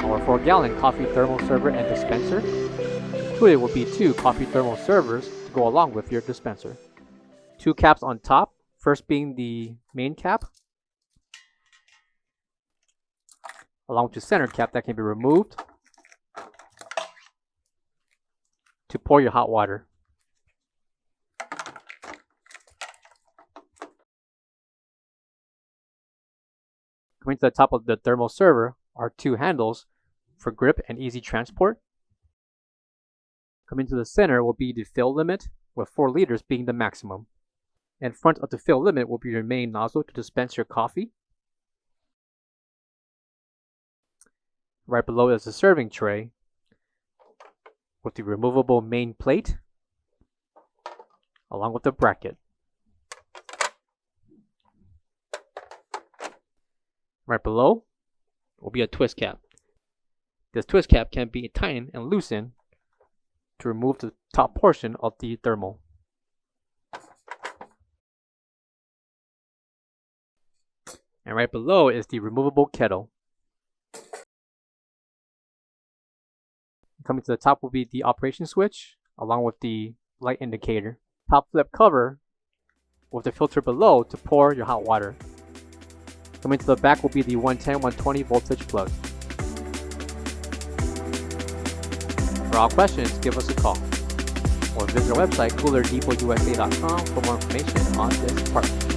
Our 4-gallon coffee thermal server and dispenser. Included will be 2 coffee thermal servers to go along with your dispenser. 2 caps on top, first being the main cap, along with the center cap that can be removed to pour your hot water. Coming to the top of the thermal server are 2 handles for grip and easy transport. Coming to the center will be the fill limit, with 4 liters being the maximum. In front of the fill limit will be your main nozzle to dispense your coffee. Right below is the serving tray with the removable main plate along with the bracket. Right below will be a twist cap. This twist cap can be tightened and loosened to remove the top portion of the thermal. And right below is the removable kettle. Coming to the top will be the operation switch along with the light indicator. Top flip cover with the filter below to pour your hot water. Coming to the back will be the 110-120 voltage plug. For all questions, give us a call or visit our website coolerdepotUSA.com for more information on this part.